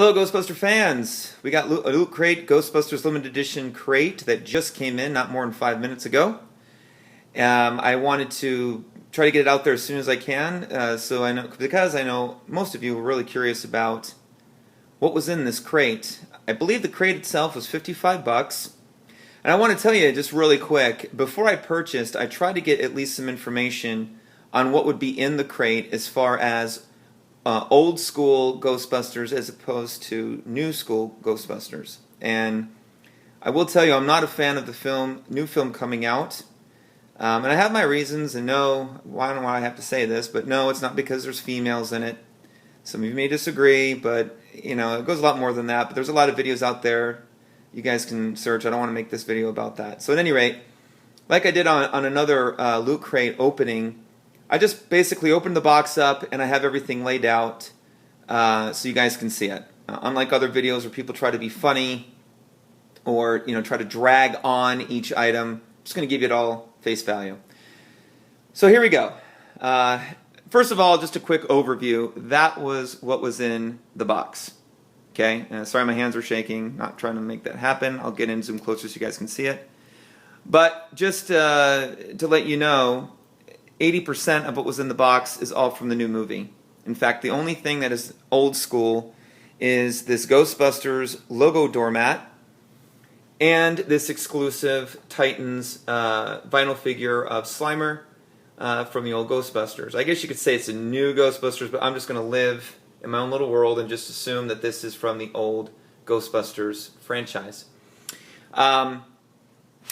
Hello, Ghostbuster fans! We got a Lootcrate Ghostbusters Limited Edition crate that just came in not more than 5 minutes ago. I wanted to try to get it out there as soon as I can, because I know most of you were really curious about what was in this crate. I believe the crate itself was $55, and I want to tell you just really quick, before I purchased, I tried to get at least some information on what would be in the crate as far as old school Ghostbusters as opposed to new school Ghostbusters. And I will tell you, I'm not a fan of the new film coming out. And I have my reasons, and no, I don't know why I have to say this, but no, it's not because there's females in it. Some of you may disagree, but you know, it goes a lot more than that. But there's a lot of videos out there you guys can search. I don't want to make this video about that. So at any rate, like I did on another Loot Crate opening, I just basically opened the box up and I have everything laid out so you guys can see it. Unlike other videos where people try to be funny or try to drag on each item, I'm just going to give you it all face value. So here we go. First of all, just a quick overview. That was what was in the box. Okay, sorry my hands are shaking, not trying to make that happen. I'll get in, zoom closer so you guys can see it. But just to let you know, 80% of what was in the box is all from the new movie. In fact, the only thing that is old school is this Ghostbusters logo doormat and this exclusive Titans vinyl figure of Slimer from the old Ghostbusters. I guess you could say it's a new Ghostbusters, but I'm just going to live in my own little world and just assume that this is from the old Ghostbusters franchise.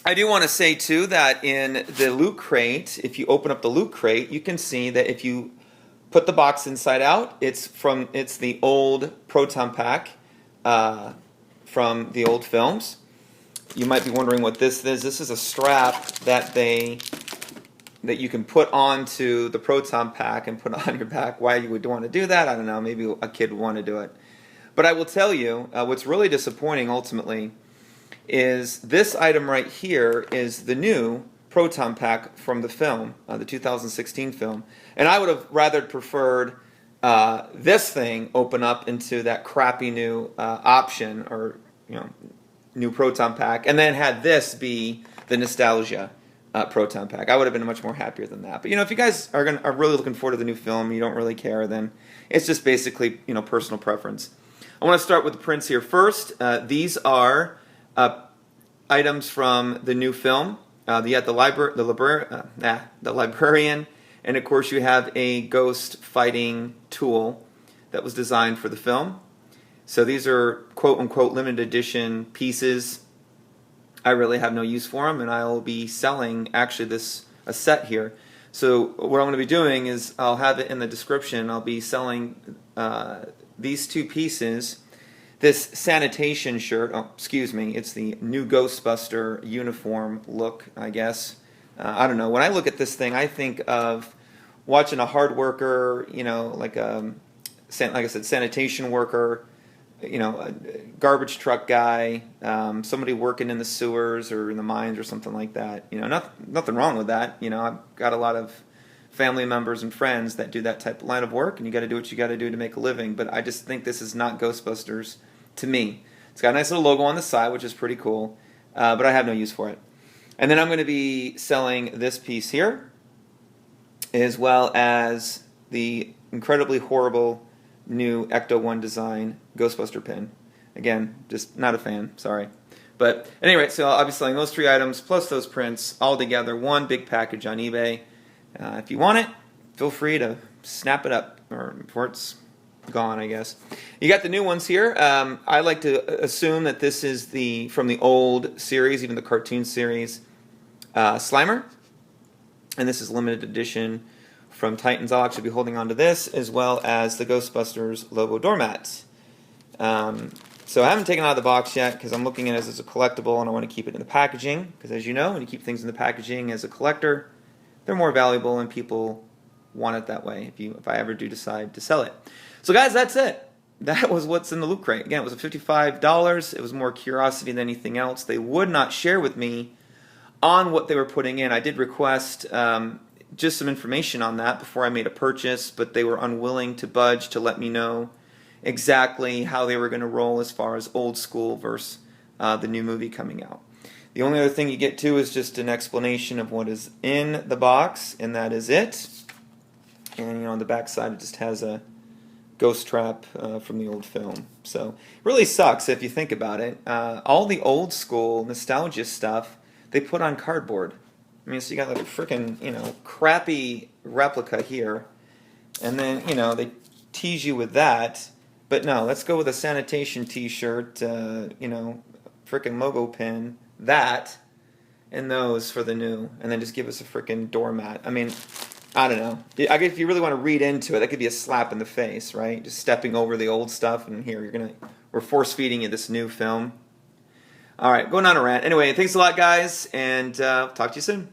I do want to say too that in the Loot Crate, if you open up the Loot Crate, you can see that if you put the box inside out, it's the old Proton Pack from the old films. You might be wondering what this is. This is a strap that you can put onto the Proton Pack and put on your back. Why you would want to do that, I don't know. Maybe a kid would want to do it. But I will tell you, what's really disappointing ultimately is this item right here is the new Proton Pack from the film, the 2016 film. And I would have rather preferred this thing open up into that crappy new option, or new Proton Pack, and then had this be the nostalgia Proton Pack. I would have been much more happier than that. But if you guys are really looking forward to the new film, you don't really care, then it's just basically personal preference. I want to start with the prints here first. These are items from the new film. You have the librarian, and of course you have a ghost fighting tool that was designed for the film. So these are quote-unquote limited edition pieces. I really have no use for them, and I'll be selling actually a set here. So what I'm going to be doing is I'll have it in the description. I'll be selling these two pieces. This sanitation shirt, it's the new Ghostbuster uniform look, I guess. I don't know. When I look at this thing, I think of watching a hard worker, like I said, sanitation worker, a garbage truck guy, somebody working in the sewers or in the mines or something like that. Nothing wrong with that. I've got a lot of family members and friends that do that type of line of work, and you got to do what you got to do to make a living. But I just think this is not Ghostbusters to me. It's got a nice little logo on the side, which is pretty cool, but I have no use for it. And then I'm going to be selling this piece here, as well as the incredibly horrible new Ecto-1 design Ghostbuster pin. Again, just not a fan, sorry. But anyway, so I'll be selling those three items plus those prints all together, one big package on eBay. If you want it, feel free to snap it up before it's gone, I guess. You got the new ones here. I like to assume that this is from the old series, even the cartoon series, Slimer. And this is limited edition from Titans. I'll actually be holding on to this, as well as the Ghostbusters logo doormat. So I haven't taken it out of the box yet because I'm looking at it as a collectible, and I want to keep it in the packaging, because as you know, when you keep things in the packaging as a collector, they're more valuable and people want it that way if I ever do decide to sell it. So guys, that's it. That was what's in the Loot Crate. Again, it was $55. It was more curiosity than anything else. They would not share with me on what they were putting in. I did request just some information on that before I made a purchase, but they were unwilling to budge to let me know exactly how they were going to roll as far as old school versus the new movie coming out. The only other thing you get to is just an explanation of what is in the box, and that is it. And on the back side it just has a ghost trap from the old film. So it really sucks if you think about it. All the old school nostalgia stuff they put on cardboard. I mean, so you got like a freaking crappy replica here, and then they tease you with that. But no, let's go with a sanitation T-shirt, freaking logo pin, that, and those for the new, and then just give us a freaking doormat. I mean, I don't know. I guess if you really want to read into it, that could be a slap in the face, right? Just stepping over the old stuff, and here we're force feeding you this new film. All right, going on a rant. Anyway, thanks a lot, guys, and talk to you soon.